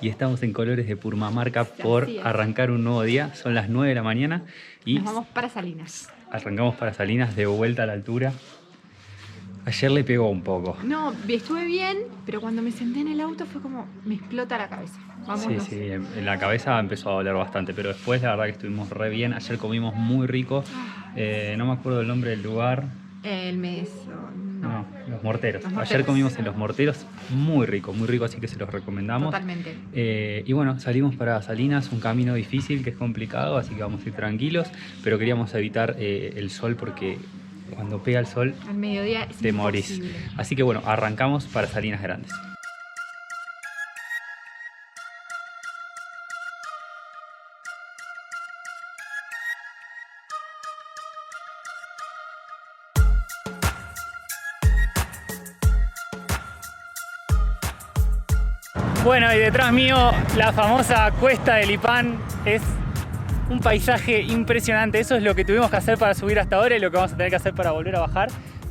y estamos en Colores de Purmamarca por arrancar un nuevo día. Son las 9 de la mañana y nos vamos para Salinas. Arrancamos para Salinas de vuelta a la altura. Ayer le pegó un poco. No, estuve bien, pero cuando me senté en el auto fue como, me explota la cabeza. Vámonos. Sí, en la cabeza empezó a doler bastante, pero después la verdad que estuvimos re bien. Ayer comimos muy rico. No me acuerdo el nombre del lugar. El Meso. No, Los Morteros. Ayer comimos en Los Morteros, muy rico, así que se los recomendamos. Totalmente. Y bueno, salimos para Salinas, un camino difícil que es complicado, así que vamos a ir tranquilos, pero queríamos evitar el sol porque cuando pega el sol al mediodía es te morís. Así que bueno, arrancamos para Salinas Grandes. Bueno, y detrás mío la famosa Cuesta del Lipán. Es un paisaje impresionante. Eso es lo que tuvimos que hacer para subir hasta ahora y lo que vamos a tener que hacer para volver a bajar.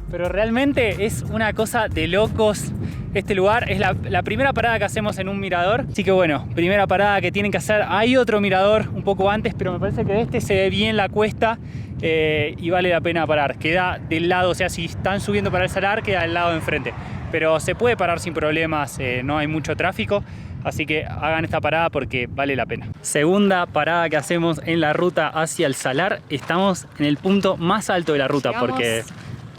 Pero realmente es una cosa de locos este lugar. Es la primera parada que hacemos en un mirador. Así que bueno, primera parada que tienen que hacer. Hay otro mirador un poco antes, pero me parece que de este se ve bien la cuesta y vale la pena parar. Queda del lado, o sea, si están subiendo para el Salar, queda del lado de enfrente. Pero se puede parar sin problemas, no hay mucho tráfico, así que hagan esta parada porque vale la pena. Segunda parada que hacemos en la ruta hacia el Salar. Estamos en el punto más alto de la ruta porque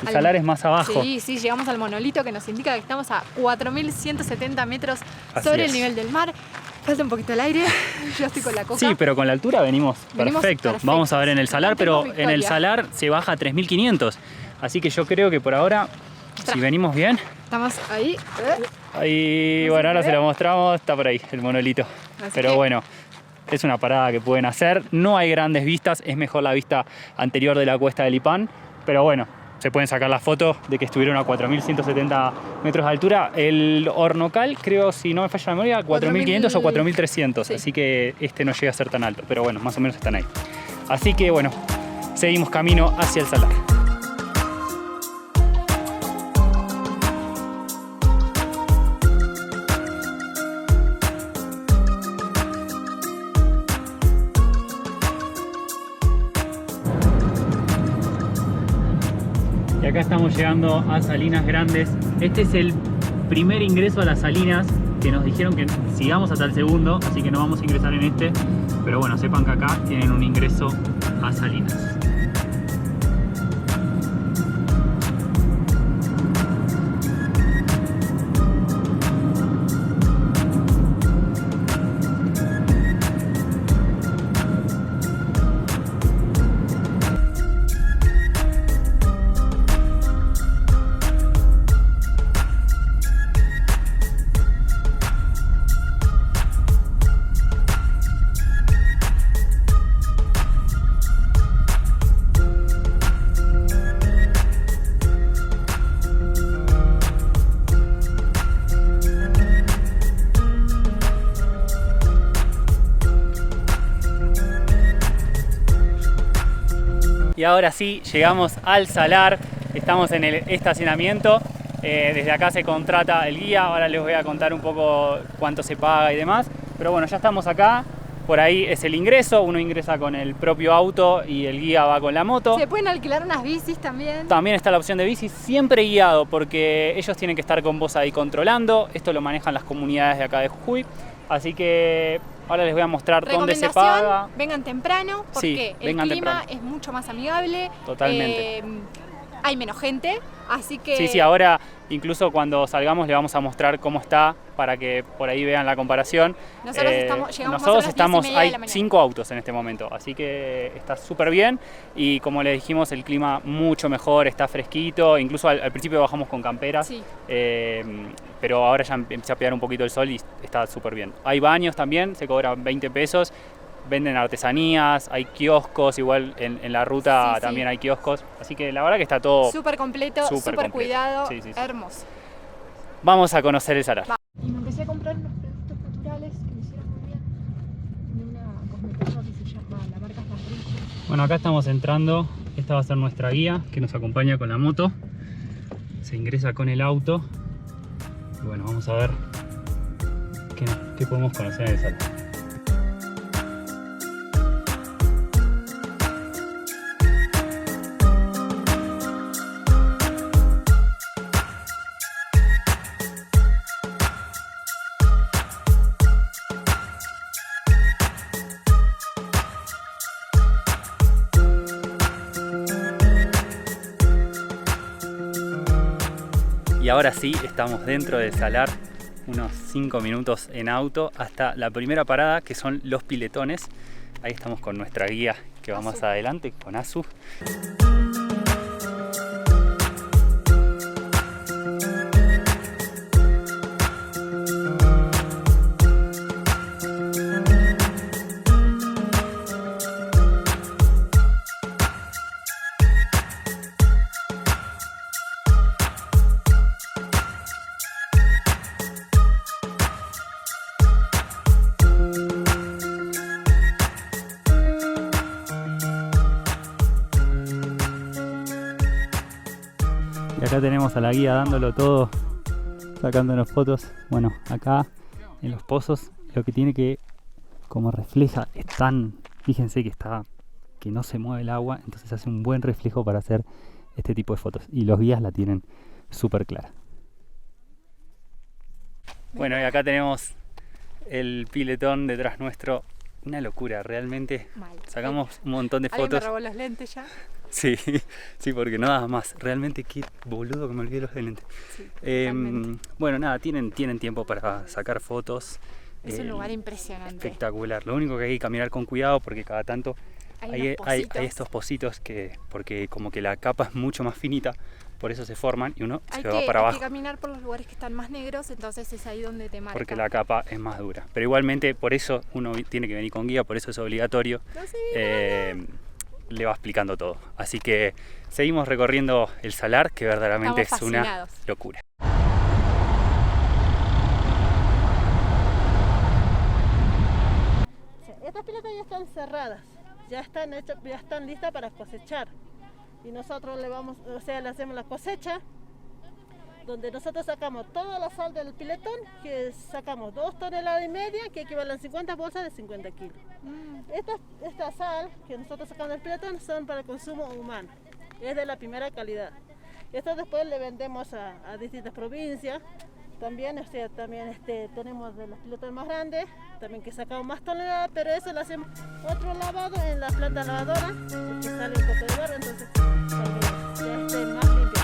el Salar es más abajo. Sí, llegamos al monolito que nos indica que estamos a 4.170 metros sobre el nivel del mar. Falta un poquito el aire, yo estoy con la coca. Sí, pero con la altura venimos perfecto. Vamos a ver en el Salar, pero en el Salar se baja a 3.500. Así que yo creo que por ahora, si venimos bien... Estamos ahí. Ahí, bueno, ahora se lo mostramos, está por ahí el monolito. Pero bueno, es una parada que pueden hacer. No hay grandes vistas, es mejor la vista anterior de la Cuesta del Lipán. Pero bueno, se pueden sacar la foto de que estuvieron a 4.170 metros de altura. El Hornocal, creo, si no me falla la memoria, 4.500 o 4.300. Sí. Así que este no llega a ser tan alto, pero bueno, más o menos están ahí. Así que bueno, seguimos camino hacia el Salar. Y acá estamos llegando a Salinas Grandes. Este es el primer ingreso a las Salinas, que nos dijeron que sigamos hasta el segundo, así que no vamos a ingresar en este. Pero bueno, sepan que acá tienen un ingreso a Salinas. Y ahora sí, llegamos al Salar, estamos en el estacionamiento, desde acá se contrata el guía, ahora les voy a contar un poco cuánto se paga y demás, pero bueno, ya estamos acá, por ahí es el ingreso, uno ingresa con el propio auto y el guía va con la moto. Se pueden alquilar unas bicis también. También está la opción de bici, siempre guiado, porque ellos tienen que estar con vos ahí controlando, esto lo manejan las comunidades de acá de Jujuy, así que... Ahora les voy a mostrar dónde se paga. Vengan temprano porque el clima es mucho más amigable. Totalmente. Hay menos gente, así que... Sí, ahora incluso cuando salgamos les vamos a mostrar cómo está para que por ahí vean la comparación. Nosotros estamos, hay 5 autos en este momento, así que está súper bien y como les dijimos el clima mucho mejor, está fresquito, incluso al principio bajamos con camperas, pero ahora ya empieza a pegar un poquito el sol y está súper bien. Hay baños también, se cobran 20 pesos. Venden artesanías, hay kioscos, igual en la ruta también hay kioscos. Así que la verdad que está todo súper completo, súper cuidado, hermoso. Vamos a conocer el Salar. Y me empecé a comprar unos productos naturales que me hicieron muy bien de una cosmética que se llama La Marca Patricia. Bueno, acá estamos entrando. Esta va a ser nuestra guía que nos acompaña con la moto. Se ingresa con el auto. Y bueno, vamos a ver qué qué podemos conocer en el salar. Y ahora sí, estamos dentro del salar, unos 5 minutos en auto hasta la primera parada, que son los piletones. Ahí estamos con nuestra guía que va más adelante, con Azu. Y acá tenemos a la guía dándolo todo, sacándonos fotos. Bueno, acá en los pozos lo que tiene que, como refleja, fíjense que no se mueve el agua, entonces hace un buen reflejo para hacer este tipo de fotos. Y los guías la tienen súper clara. Bueno, y acá tenemos el piletón detrás nuestro. Una locura, realmente. Sacamos un montón de fotos. ¿Alguien me robó los lentes ya? Sí, sí, porque no nada más. Realmente qué boludo que me olvidé los lentes. Sí, bueno, nada, tienen tiempo para sacar fotos. Es un lugar impresionante. Espectacular. Lo único que hay que caminar con cuidado porque cada tanto hay estos pocitos porque como que la capa es mucho más finita, por eso se forman y uno se va para abajo. Hay que caminar por los lugares que están más negros, entonces es ahí donde te marca. Porque la capa es más dura. Pero igualmente por eso uno tiene que venir con guía, por eso es obligatorio. No sé, le va explicando todo. Así que seguimos recorriendo el salar, que verdaderamente es una locura. Estas piletas ya están cerradas, ya están listas para cosechar. Y nosotros le hacemos la cosecha, donde nosotros sacamos toda la sal del piletón, que sacamos 2,5 toneladas, que equivalen a 50 bolsas de 50 kilos. Esta sal que nosotros sacamos del piletón son para el consumo humano, es de la primera calidad. Esto después le vendemos a distintas provincias. También, tenemos de los piletones más grandes, también que sacamos más toneladas, pero eso lo hacemos otro lavado en la planta lavadora, que sale un poco de barro, entonces ya esté más limpio.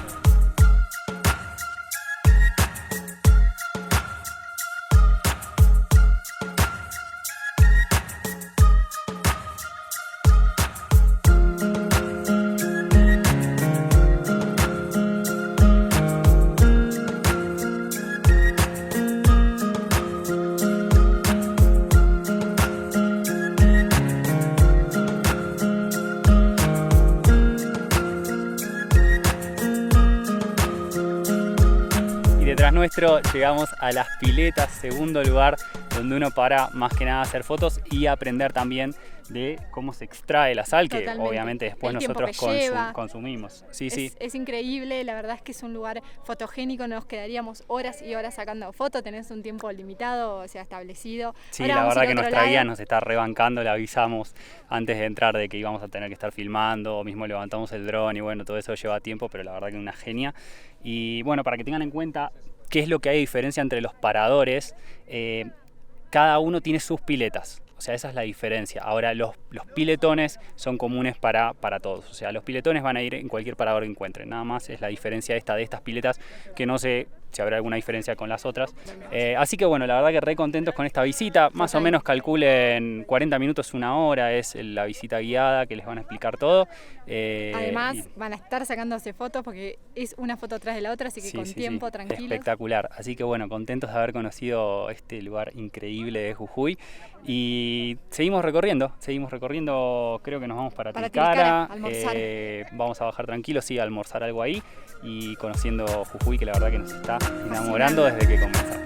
Detrás nuestro llegamos a las piletas, segundo lugar donde uno para más que nada a hacer fotos y aprender también de cómo se extrae la sal. Totalmente. Que obviamente después nosotros consumimos. Sí. Es increíble, la verdad es que es un lugar fotogénico, nos quedaríamos horas y horas sacando fotos, tenés un tiempo limitado, o sea, establecido. Sí, la verdad que nuestra guía nos está rebancando, le avisamos antes de entrar de que íbamos a tener que estar filmando, o mismo levantamos el dron y bueno, todo eso lleva tiempo, pero la verdad que una genia. Y bueno, para que tengan en cuenta qué es lo que hay de diferencia entre los paradores, cada uno tiene sus piletas. O sea, esa es la diferencia. Ahora, los piletones son comunes para todos. O sea, los piletones van a ir en cualquier parador que encuentren. Nada más es la diferencia de estas piletas, que no sé si habrá alguna diferencia con las otras. Así que bueno, la verdad que re contentos con esta visita. Más o menos calculen 40 minutos, una hora es la visita guiada, que les van a explicar todo. Además, van a estar sacándose fotos porque es una foto atrás de la otra, así que con tiempo, tranquilos. Espectacular. Así que bueno, contentos de haber conocido este lugar increíble de Jujuy. Y seguimos recorriendo, creo que nos vamos para Tilcara, almorzar. Vamos a bajar tranquilos, sí, a almorzar algo ahí y conociendo Jujuy, que la verdad que nos está enamorando desde que comenzamos.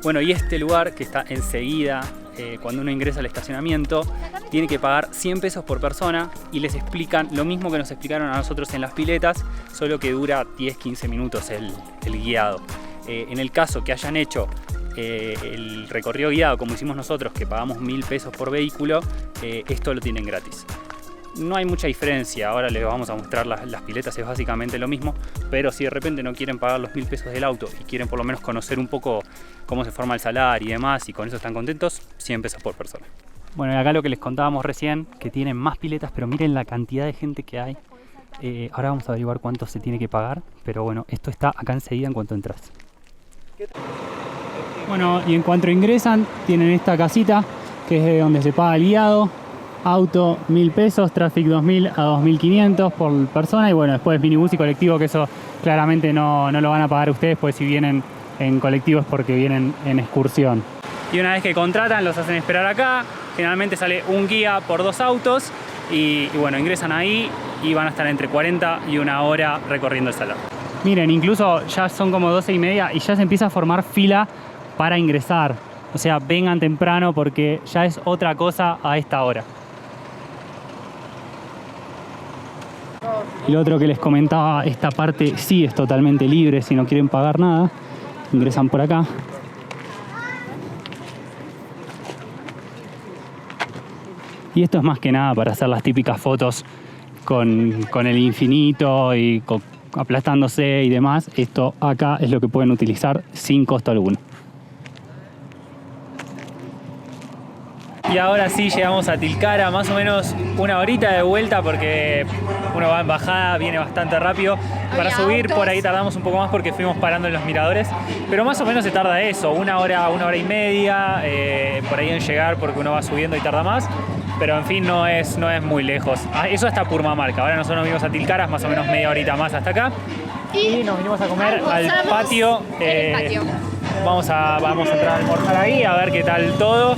Bueno, y este lugar que está enseguida cuando uno ingresa al estacionamiento, tiene que pagar 100 pesos por persona y les explican lo mismo que nos explicaron a nosotros en las piletas, solo que dura 10-15 minutos el guiado. En el caso que hayan hecho el recorrido guiado como hicimos nosotros, que pagamos 1000 pesos por vehículo, esto lo tienen gratis. No hay mucha diferencia, ahora les vamos a mostrar las piletas, es básicamente lo mismo, pero si de repente no quieren pagar los 1000 pesos del auto y quieren por lo menos conocer un poco cómo se forma el salar y demás, y con eso están contentos, 100 pesos por persona. Bueno, y acá lo que les contábamos recién, que tienen más piletas, pero miren la cantidad de gente que hay. Ahora vamos a averiguar cuánto se tiene que pagar, pero bueno, esto está acá enseguida en cuanto entras. Bueno, y en cuanto ingresan, tienen esta casita, que es de donde se paga el guiado. Auto 1000 pesos, Traffic 2000 a 2500 por persona, y bueno, después minibús y colectivo, que eso claramente no lo van a pagar ustedes, pues si vienen en colectivo es porque vienen en excursión. Y una vez que contratan, los hacen esperar acá, generalmente sale un guía por 2 autos, y bueno, ingresan ahí y van a estar entre 40 y 1 hora recorriendo el salar. Miren, incluso ya son como 12:30 y ya se empieza a formar fila para ingresar, o sea, vengan temprano porque ya es otra cosa a esta hora. Y lo otro que les comentaba, esta parte sí es totalmente libre, si no quieren pagar nada, ingresan por acá. Y esto es más que nada para hacer las típicas fotos con el infinito y aplastándose y demás. Esto acá es lo que pueden utilizar sin costo alguno. Y ahora sí llegamos a Tilcara, más o menos 1 horita de vuelta porque uno va en bajada, viene bastante rápido. Para subir por ahí tardamos un poco más porque fuimos parando en los miradores, pero más o menos se tarda eso, 1 hora, 1 hora y media, por ahí en llegar porque uno va subiendo y tarda más. Pero en fin, no es muy lejos. Eso hasta Purmamarca. Ahora nosotros nos vinimos a Tilcara, más o menos media horita más hasta acá. Y nos vinimos a comer al patio. Vamos a entrar a almorzar ahí, a ver qué tal todo.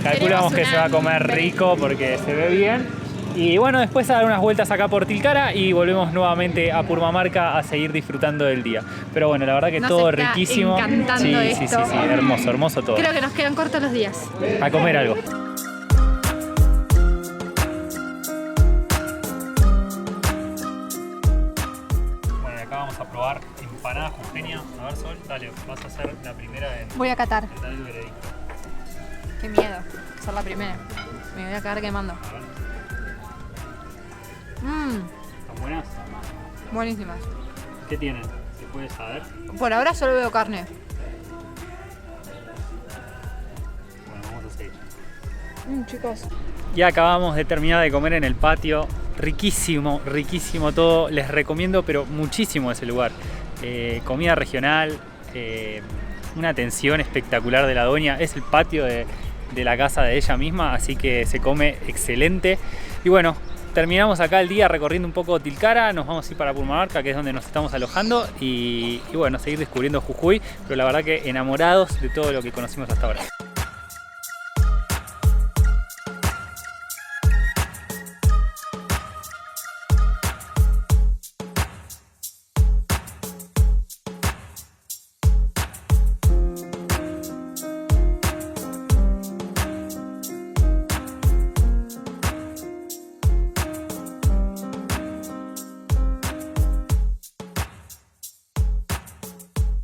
Calculamos que se va a comer rico porque se ve bien. Y bueno, después a dar unas vueltas acá por Tilcara y volvemos nuevamente a Purmamarca a seguir disfrutando del día. Pero bueno, la verdad que todo riquísimo. Encantando esto. Sí, hermoso todo. Creo que nos quedan cortos los días. A comer algo. Bueno, acá vamos a probar empanada jujeña. A ver, Sol, dale, vas a hacer la primera en... Voy a catar. Dar el veredicto. Qué miedo, ser la primera. Me voy a quedar quemando. ¿Están buenas? Buenísimas. ¿Qué tienen? ¿Se puede saber? Por ahora solo veo carne. Bueno, vamos a seguir. Chicos. Ya acabamos de terminar de comer en el patio. Riquísimo todo. Les recomiendo, pero muchísimo ese lugar. Comida regional, una atención espectacular de la doña. Es el patio de la casa de ella misma, así que se come excelente. Y bueno, terminamos acá el día recorriendo un poco Tilcara, nos vamos a ir para Purmamarca, que es donde nos estamos alojando, y bueno, seguir descubriendo Jujuy, pero la verdad que enamorados de todo lo que conocimos hasta ahora.